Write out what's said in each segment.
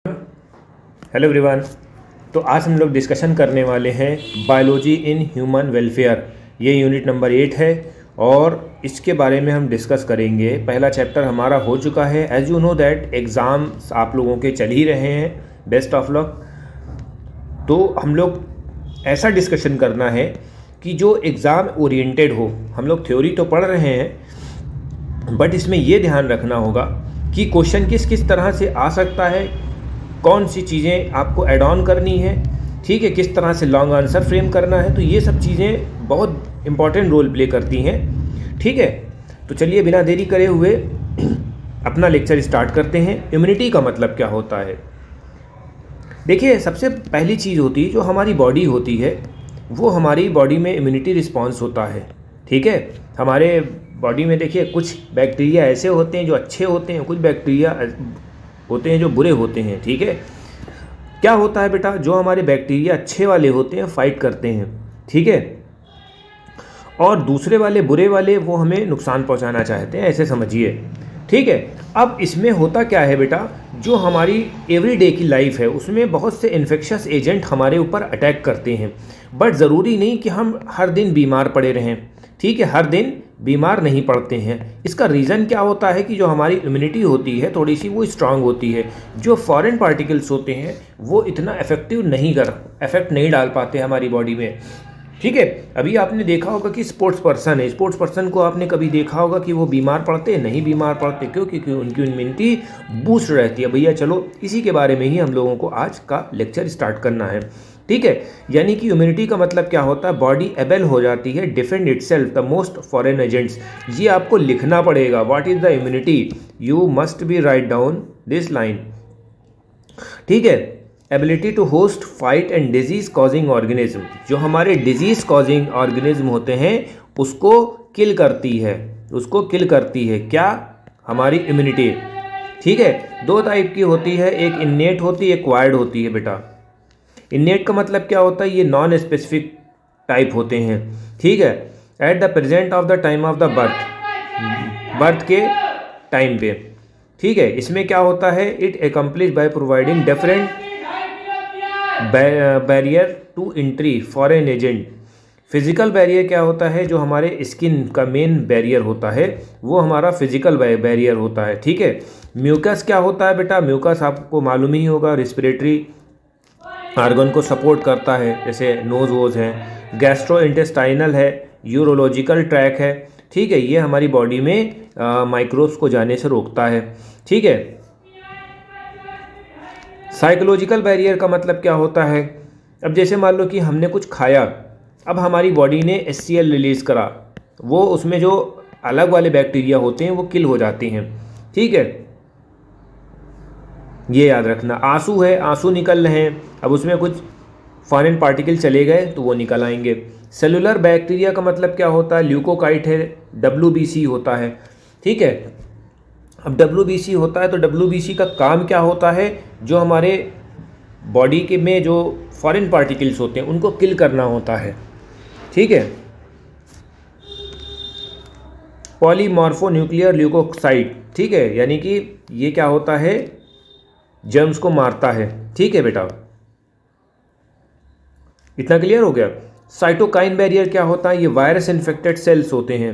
Hello everyone. तो आज हम लोग डिस्कशन करने वाले हैं बायोलॉजी इन ह्यूमन वेलफेयर। ये यूनिट नंबर 8 है और इसके बारे में हम डिस्कस करेंगे। पहला चैप्टर हमारा हो चुका है। As you know that exams आप लोगों के चल ही रहे हैं, बेस्ट ऑफ लक। तो हम लोग ऐसा डिस्कशन करना है कि जो एग्ज़ाम ओरिएंटेड हो। हम लोग थ्योरी तो पढ़ रहे हैं बट इसमें ये ध्यान रखना होगा कि क्वेश्चन किस किस तरह से आ सकता है, कौन सी चीज़ें आपको ऐड ऑन करनी है, ठीक है, किस तरह से लॉन्ग आंसर फ्रेम करना है। तो ये सब चीज़ें बहुत इंपॉर्टेंट रोल प्ले करती हैं, ठीक है। तो चलिए बिना देरी करे हुए अपना लेक्चर स्टार्ट करते हैं। इम्यूनिटी का मतलब क्या होता है? देखिए, सबसे पहली चीज़ होती है जो हमारी बॉडी होती है, वो हमारी बॉडी में इम्यूनिटी रिस्पॉन्स होता है, ठीक है। हमारे बॉडी में देखिए कुछ बैक्टीरिया ऐसे होते हैं जो अच्छे होते हैं, कुछ बैक्टीरिया होते हैं जो बुरे होते हैं, ठीक है। क्या होता है बेटा, जो हमारे बैक्टीरिया अच्छे वाले होते हैं फाइट करते हैं, ठीक है, और दूसरे वाले बुरे वाले वो हमें नुकसान पहुंचाना चाहते हैं, ऐसे समझिए, ठीक है। अब इसमें होता क्या है बेटा, जो हमारी एवरीडे की लाइफ है उसमें बहुत से इन्फेक्शस एजेंट हमारे ऊपर अटैक करते हैं, बट ज़रूरी नहीं कि हम हर दिन बीमार पड़े रहें, ठीक है। हर दिन बीमार नहीं पड़ते हैं। इसका रीज़न क्या होता है कि जो हमारी इम्यूनिटी होती है थोड़ी सी वो स्ट्रांग होती है। जो फॉरेन पार्टिकल्स होते हैं वो इतना इफेक्ट नहीं डाल पाते हमारी बॉडी में, ठीक है। अभी आपने देखा होगा कि स्पोर्ट्स पर्सन है, स्पोर्ट्स पर्सन को आपने कभी देखा होगा कि वो बीमार पड़ते हैं? नहीं बीमार पड़ते। क्यों? क्योंकि उनकी इम्यूनिटी बूस्ट रहती है। भैया चलो इसी के बारे में ही हम लोगों को आज का लेक्चर स्टार्ट करना है, ठीक है। यानी कि इम्यूनिटी का मतलब क्या होता है, बॉडी एबल हो जाती है defend itself the most foreign agents. ये आपको लिखना पड़ेगा, what is the immunity, you must be write down this line, ठीक है। Ability to host fight and disease causing organism, जो हमारे डिजीज कॉजिंग ऑर्गेनिज्म होते हैं उसको किल करती है क्या? हमारी इम्यूनिटी, ठीक है। दो टाइप की होती है, एक इन्नेट होती है, एक्वायर्ड होती है बेटा। इन्नेट का मतलब क्या होता है, ये नॉन स्पेसिफिक टाइप होते हैं, ठीक है। At the present of the time of the birth के टाइम पे, ठीक है। इसमें क्या होता है, it accomplish by providing different barrier to entry foreign agent. Physical barrier क्या होता है, जो हमारे स्किन का मेन बैरियर होता है वो हमारा फिजिकल बैरियर होता है, ठीक है। म्यूकस क्या होता है बेटा, म्यूकस आपको मालूम ही होगा, रिस्पिरेटरी आर्गन को सपोर्ट करता है, जैसे नोज वोज है। गैस्ट्रो इंटेस्टाइनल है, यूरोलॉजिकल ट्रैक है, ठीक है। ये हमारी बॉडी में माइक्रोब्स को जाने से रोकता है, ठीक है। साइकोलॉजिकल बैरियर का मतलब क्या होता है, अब जैसे मान लो कि हमने कुछ खाया, अब हमारी बॉडी ने HCl रिलीज़ करा, वो उसमें जो अलग वाले बैक्टीरिया होते हैं वो किल हो जाते हैं, ठीक है। ये याद रखना। आंसू है, आंसू निकल रहे हैं, अब उसमें कुछ फॉरेन पार्टिकल चले गए तो वो निकल आएंगे। सेलुलर बैक्टीरिया का मतलब क्या होता है, ल्यूकोकाइट है, WBC होता है, ठीक है। अब WBC होता है तो WBC का काम क्या होता है, जो हमारे बॉडी के में जो फॉरेन पार्टिकल्स होते हैं उनको किल करना होता है, ठीक है। पॉलीमॉर्फोन्यूक्लियर ल्यूकोसाइड, ठीक है, यानी कि ये क्या होता है, जर्म्स को मारता है, ठीक है बेटा। इतना क्लियर हो गया। साइटोकाइन बैरियर क्या होता है, ये वायरस इन्फेक्टेड सेल्स होते हैं,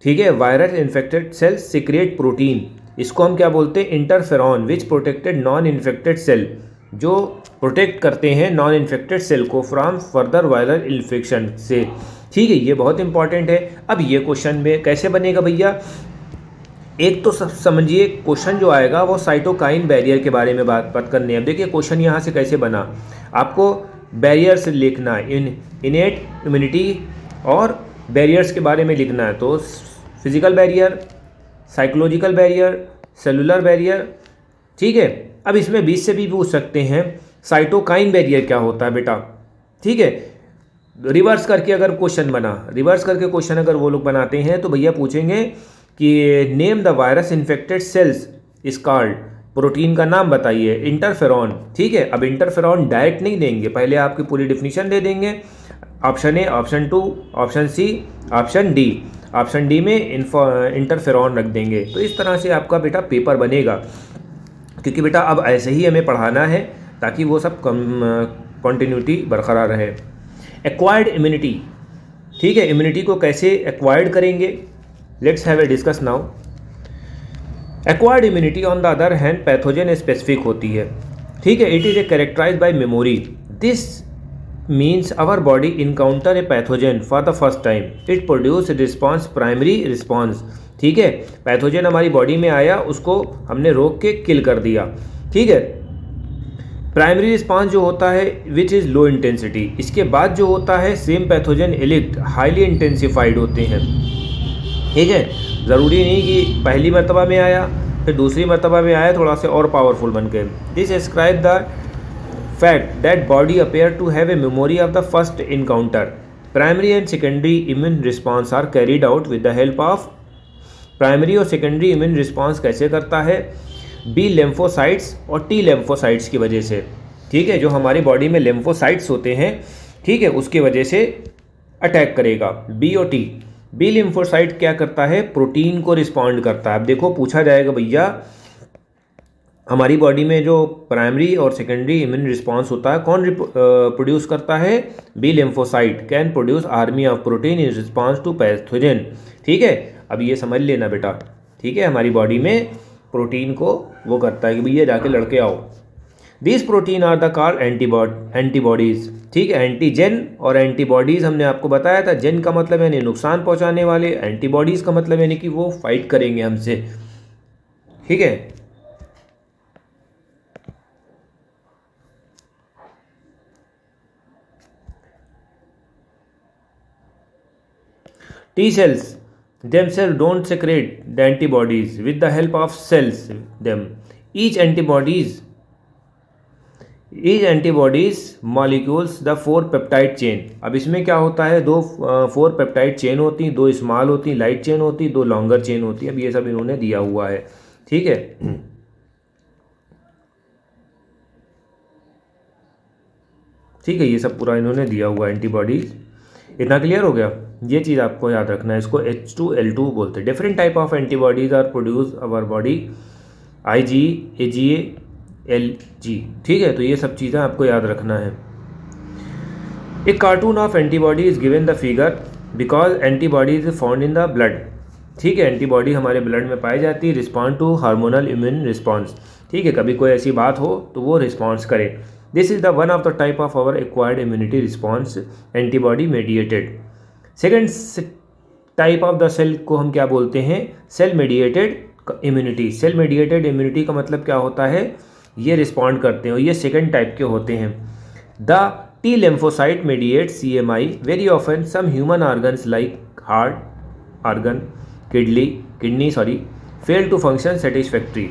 ठीक है। Virus infected cells secret protein, इसको हम क्या बोलते हैं, इंटरफेरॉन, विच प्रोटेक्टेड नॉन इन्फेक्टेड सेल, जो प्रोटेक्ट करते हैं नॉन इन्फेक्टेड सेल को फ्रॉम फर्दर वायरल इन्फेक्शन से, ठीक है। ये बहुत इंपॉर्टेंट है। अब ये क्वेश्चन में कैसे बनेगा भैया, एक तो समझिए क्वेश्चन जो आएगा वो साइटोकाइन बैरियर के बारे में बात करनी है। अब देखिए क्वेश्चन यहाँ से कैसे बना, आपको बैरियर से लिखना है, इनेट इम्यूनिटी और बैरियर्स के बारे में लिखना है। तो physical barrier, psychological barrier, cellular barrier, ठीक है। अब इसमें 20 से भी पूछ सकते हैं साइटोकाइन बैरियर क्या होता है बेटा, ठीक है। रिवर्स करके अगर क्वेश्चन बना, रिवर्स करके क्वेश्चन अगर वो लोग बनाते हैं तो भैया पूछेंगे कि name the virus infected cells is called, protein का नाम बताइए, इंटरफेरॉन, ठीक है। अब इंटरफेरॉन डायरेक्ट नहीं देंगे, पहले आपकी पूरी डिफिनीशन दे देंगे, option A, option 2, option C, option D. Option D में इंटरफेरॉन रख देंगे। तो इस तरह से आपका बेटा पेपर बनेगा। क्योंकि बेटा अब ऐसे ही हमें पढ़ाना है ताकि वो सब कंटिन्यूटी बरकरार रहे। एक्वायर्ड इम्यूनिटी, ठीक है, इम्यूनिटी को कैसे एक्वायर्ड करेंगे, let's have a discuss now. Acquired immunity on the other hand pathogen specific होती है, ठीक है। It is a characterize by memory. This means our body encounter a pathogen for the first time, it produce response, primary response, ठीक है। Pathogen हमारी body में आया, उसको हमने रोक के किल कर दिया, ठीक है। प्राइमरी रिस्पॉन्स जो होता है विच इज़ लो इंटेंसिटी, इसके बाद जो होता है same pathogen illicit highly intensified होते हैं, ठीक है। ज़रूरी नहीं कि पहली मरतबा में आया फिर दूसरी मरतबा में आया थोड़ा सा और पावरफुल बन के। This describe the fact that body appear to have a memory of the first encounter. Primary and secondary immune response are carried out with the help of, primary और सेकेंडरी इम्यून रिस्पॉन्स कैसे करता है, B लेम्फोसाइट्स और T लेम्फोसाइट्स की वजह से, ठीक है। जो हमारी बॉडी में लेम्फोसाइट्स होते हैं, ठीक है, उसकी वजह से अटैक करेगा, बी और टी। बी लिम्फोसाइट क्या करता है, प्रोटीन को रिस्पॉन्ड करता है। अब देखो पूछा जाएगा भैया हमारी बॉडी में जो प्राइमरी और सेकेंडरी इम्यून रिस्पॉन्स होता है कौन प्रोड्यूस करता है, B lymphocyte can produce army of protein in response to pathogen, ठीक है। अब ये समझ लेना बेटा, ठीक है, हमारी बॉडी में प्रोटीन को वो करता है कि भैया जाके लड़के आओ। This protein are the called antibodies, ठीक है। एंटीजन और एंटीबॉडीज़ हमने आपको बताया था, जेन का मतलब यानी नुकसान पहुंचाने वाले, एंटीबॉडीज़ का मतलब यानी कि वो फाइट करेंगे हमसे, ठीक है। T cells themselves don't secrete the antibodies with the help of cells them. Each antibodies molecules the 4 peptide chain. अब इसमें क्या होता है, 4 पेप्टाइड चेन होती हैं, 2 स्मॉल होती हैं, लाइट चेन होती है, 2 लॉन्गर चेन होती है। अब ये सब इन्होंने दिया हुआ है, ठीक है। ठीक है, ये सब पूरा इन्होंने दिया हुआ है एंटीबॉडीज। इतना क्लियर हो गया, ये चीज़ आपको याद रखना है। इसको H2L2 बोलते हैं। Different type of antibodies are produce our body, IgE, AGA, LG, ठीक है। तो ये सब चीज़ें आपको याद रखना है। एक cartoon of antibody is given the figure because antibody is found in the blood, ठीक है। एंटीबॉडी हमारे ब्लड में पाई जाती है, respond to hormonal immune response, ठीक है। कभी कोई ऐसी बात हो तो वो रिस्पॉन्स करे। This is the one of the type of our acquired immunity response, antibody mediated. Second type of the cell को हम क्या बोलते हैं, cell mediated immunity. Cell mediated immunity का मतलब क्या होता है, ये रिस्पॉन्ड करते हैं और ये सेकेंड टाइप के होते हैं। The T lymphocyte mediates CMI very often. Some human organs like heart organ, kidney fail to function satisfactory,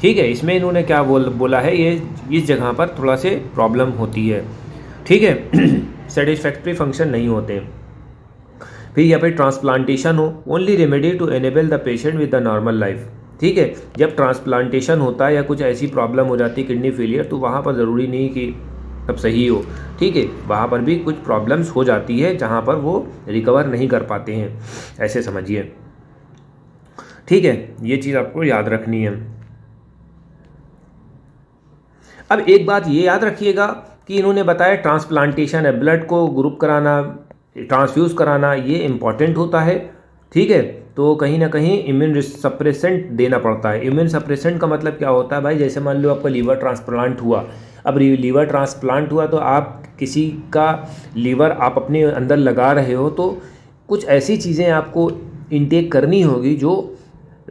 ठीक है। इसमें इन्होंने क्या बोला है, ये इस जगह पर थोड़ा से प्रॉब्लम होती है, ठीक है। सेटिस्फैक्ट्री फंक्शन नहीं होते। फिर यहाँ पे ट्रांसप्लांटेशन हो, only remedy to enable the patient with the normal life, ठीक है। जब ट्रांसप्लांटेशन होता है या कुछ ऐसी प्रॉब्लम हो जाती है किडनी फेलियर, तो वहाँ पर ज़रूरी नहीं कि सब सही हो, ठीक है। वहाँ पर भी कुछ प्रॉब्लम्स हो जाती है जहाँ पर वो रिकवर नहीं कर पाते हैं, ऐसे समझिए, ठीक है। ये चीज़ आपको याद रखनी है। अब एक बात ये याद रखिएगा कि इन्होंने बताया ट्रांसप्लांटेशन है, ब्लड को ग्रुप कराना, ट्रांसफ्यूज़ कराना, ये इम्पॉर्टेंट होता है, ठीक है। तो कहीं ना कहीं इम्यून सप्रेसेंट देना पड़ता है। इम्यून सप्रेसेंट का मतलब क्या होता है भाई, जैसे मान लो आपका लीवर ट्रांसप्लांट हुआ, अब लीवर ट्रांसप्लांट हुआ तो आप किसी का लीवर आप अपने अंदर लगा रहे हो, तो कुछ ऐसी चीज़ें आपको इनटेक करनी होगी जो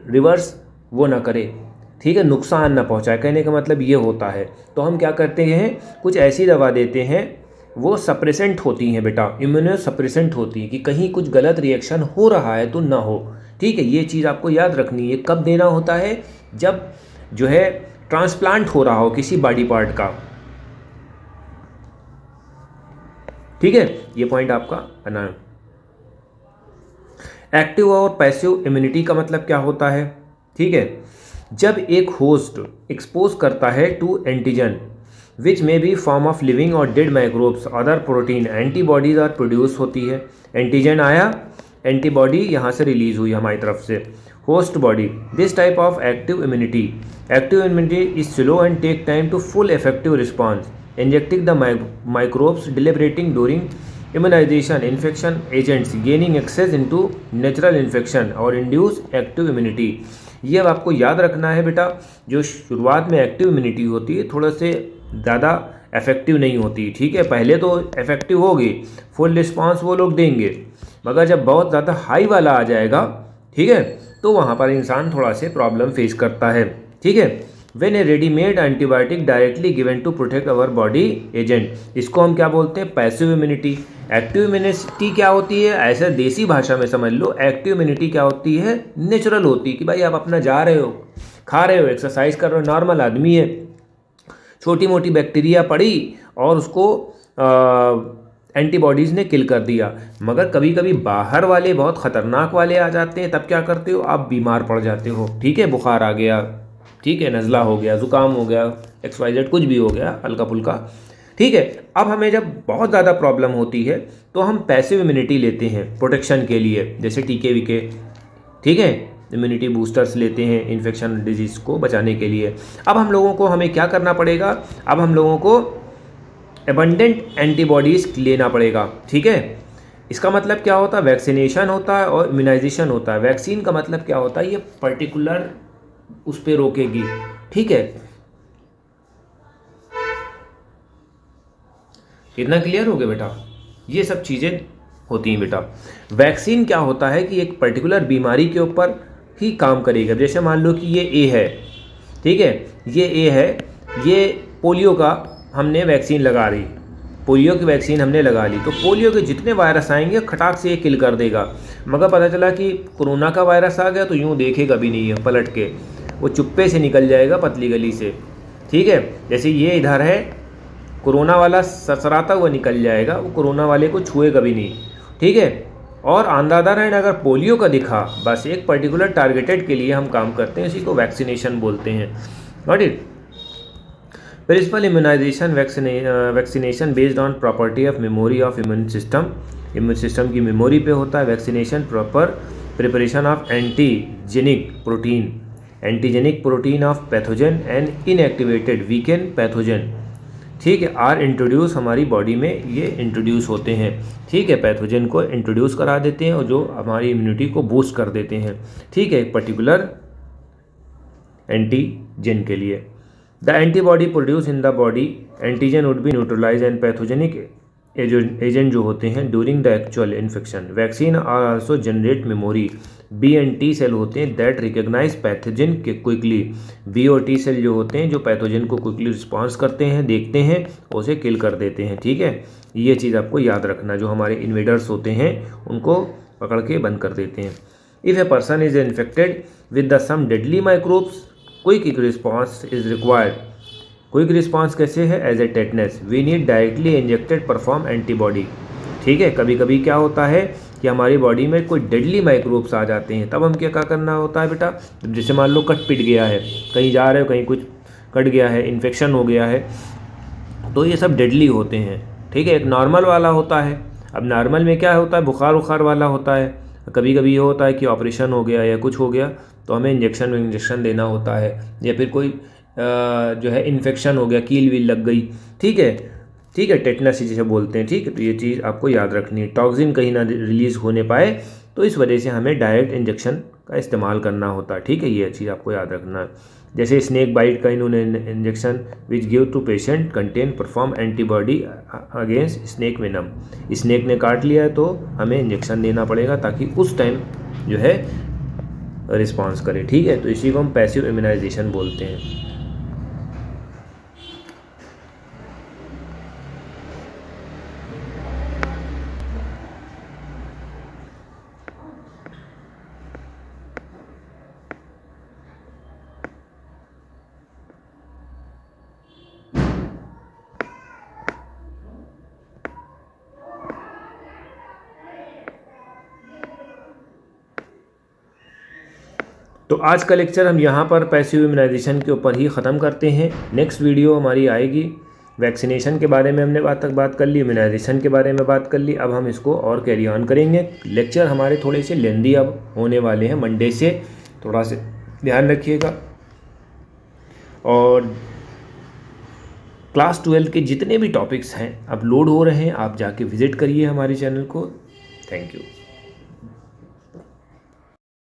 रिवर्स वो ना करे, ठीक है, नुकसान ना पहुंचाए। कहने का मतलब ये होता है। तो हम क्या करते हैं, कुछ ऐसी दवा देते हैं, वो सप्रेसेंट होती हैं बेटा, इम्यूनो सप्रेसेंट होती हैं कि कहीं कुछ गलत रिएक्शन हो रहा है तो ना हो, ठीक है। ये चीज़ आपको याद रखनी है। कब देना होता है, जब जो है ट्रांसप्लांट हो रहा हो किसी बॉडी पार्ट का, ठीक है। ये पॉइंट आपका बना है। एक्टिव और पैसिव इम्यूनिटी का मतलब क्या होता है, ठीक है। जब एक होस्ट एक्सपोज करता है टू एंटीजन विच में बी फॉर्म ऑफ लिविंग और dead microbes other protein, antibodies are produce होती है। एंटीजन आया, एंटीबॉडी यहाँ से रिलीज हुई हमारी तरफ से, host body. This type of active immunity active immunity is slow and take time to full effective response. Injecting the microbes deliberating during immunization infection agents gaining access into natural infection और induce active immunity. ये अब आपको याद रखना है बेटा, जो शुरुआत में एक्टिव इम्यूनिटी होती है थोड़ा से ज़्यादा इफेक्टिव नहीं होती. ठीक है, पहले तो इफेक्टिव होगी, फुल रिस्पांस वो लोग देंगे, मगर जब बहुत ज़्यादा हाई वाला आ जाएगा, ठीक है, तो वहाँ पर इंसान थोड़ा से प्रॉब्लम फेस करता है. ठीक है, when a readymade antibiotic directly given to protect our body agent, इसको हम क्या बोलते हैं? Passive immunity. एक्टिव इम्यूनिटी क्या होती है? ऐसा देसी भाषा में समझ लो, एक्टिव इम्यूनिटी क्या होती है? नेचुरल होती है कि भाई आप अपना जा रहे हो, खा रहे हो, एक्सरसाइज कर रहे हो, नॉर्मल आदमी है, छोटी मोटी बैक्टीरिया पड़ी और उसको एंटीबॉडीज़ ने किल कर दिया. मगर कभी कभी बाहर वाले बहुत ख़तरनाक वाले आ जाते हैं, तब क्या करते हो? आप बीमार पड़ जाते हो. ठीक है, बुखार आ गया, ठीक है, नज़ला हो गया, ज़ुकाम हो गया, XYZ कुछ भी हो गया हल्का फुल्का. ठीक है, अब हमें जब बहुत ज़्यादा प्रॉब्लम होती है तो हम पैसिव इम्यूनिटी लेते हैं प्रोटेक्शन के लिए, जैसे टीके वीके. ठीक है, इम्यूनिटी बूस्टर्स लेते हैं इन्फेक्शन डिजीज़ को बचाने के लिए. अब हम लोगों को हमें क्या करना पड़ेगा? अब हम लोगों को एबंडेंट एंटीबॉडीज़ लेना पड़ेगा. ठीक है, इसका मतलब क्या होता है? वैक्सीनेशन होता है और इम्यूनाइजेशन होता है. वैक्सीन का मतलब क्या होता है? ये पर्टिकुलर उस पर रोकेगी. ठीक है, इतना क्लियर हो गया बेटा? ये सब चीज़ें होती हैं बेटा. वैक्सीन क्या होता है कि एक पर्टिकुलर बीमारी के ऊपर ही काम करेगा. जैसे मान लो कि ये ए है, ठीक है, ये ए है, ये पोलियो का हमने वैक्सीन लगा ली, पोलियो की वैक्सीन हमने लगा ली, तो पोलियो के जितने वायरस आएंगे खटाक से ये किल कर देगा. मगर पता चला कि कोरोना का वायरस आ गया तो यूँ देखेगा भी नहीं है, पलट के वो चुप्पे से निकल जाएगा पतली गली से. ठीक है, जैसे ये इधर है, कोरोना वाला ससराता हुआ निकल जाएगा, वो कोरोना वाले को छुएगा भी नहीं. ठीक है, और अंधाधुंध है अगर पोलियो का दिखा, बस एक पर्टिकुलर टारगेटेड के लिए हम काम करते हैं, इसी को वैक्सीनेशन बोलते हैं. Got it? Principle immunization vaccination based on property of memory of immune system की मेमोरी पे होता है. Vaccination proper preparation of antigenic protein of pathogen and inactivated weaken pathogen. ठीक है, आर इंट्रोड्यूस, हमारी बॉडी में ये इंट्रोड्यूस होते हैं. ठीक है, पैथोजन को इंट्रोड्यूस करा देते हैं और जो हमारी इम्यूनिटी को बूस्ट कर देते हैं. ठीक है, एक पर्टिकुलर एंटीजन के लिए. The antibody produce in the body antigen would be neutralize and pathogenic agent जो होते हैं during the actual infection. Vaccine are also generate memory. B and T cell होते हैं दैट रिकॉग्नाइज पैथोजन के quickly. B और T cell जो होते हैं जो पैथोजन को क्विकली रिस्पॉन्स करते हैं, देखते हैं, उसे किल कर देते हैं. ठीक है, ये चीज़ आपको याद रखना, जो हमारे इन्वेडर्स होते हैं उनको पकड़ के बंद कर देते हैं. If a person is infected with the some deadly microbes, quick response is required. Quick response कैसे है? As a tetanus we need directly injected perform antibody. ठीक है, कभी कभी क्या होता है कि हमारी बॉडी में कोई डेडली माइक्रोब्स आ जाते हैं, तब हम क्या करना होता है बेटा? जैसे मान लो कट पिट गया है, कहीं जा रहे हो, कहीं कुछ कट गया है, इन्फेक्शन हो गया है, तो ये सब डेडली होते हैं. ठीक है, एक नॉर्मल वाला होता है. अब नॉर्मल में क्या होता है? बुखार वाला होता है. कभी कभी ये होता है कि ऑपरेशन हो गया या कुछ हो गया तो हमें इंजेक्शन देना होता है, या फिर कोई जो है इन्फेक्शन हो गया, कील वील लग गई. ठीक है, टेटनस जिसे बोलते हैं. ठीक है, तो ये चीज़ आपको याद रखनी है. टॉक्सिन कहीं ना रिलीज़ होने पाए तो इस वजह से हमें डायरेक्ट इंजेक्शन का इस्तेमाल करना होता है. ठीक है, ये चीज़ आपको याद रखना है. जैसे स्नेक बाइट का इन्होंने injection which give to patient contain perform antibody against snake venom. Snake ने काट लिया है तो हमें इंजेक्शन देना पड़ेगा ताकि उस टाइम जो है रिस्पॉन्स करे. ठीक है, तो इसी को हम पैसिव इम्यूनाइजेशन बोलते हैं. तो आज का लेक्चर हम यहाँ पर पैसिव इम्यूनाइजेशन के ऊपर ही ख़त्म करते हैं. नेक्स्ट वीडियो हमारी आएगी. वैक्सीनेशन के बारे में हमने बात कर ली, इम्यूनाइजेशन के बारे में बात कर ली. अब हम इसको और कैरी ऑन करेंगे. लेक्चर हमारे थोड़े से लेंदी अब होने वाले हैं मंडे से, थोड़ा से ध्यान रखिएगा. और क्लास 12 के जितने भी टॉपिक्स हैं अब लोड हो रहे हैं, आप जाके विज़िट करिए हमारे चैनल को। Thank you.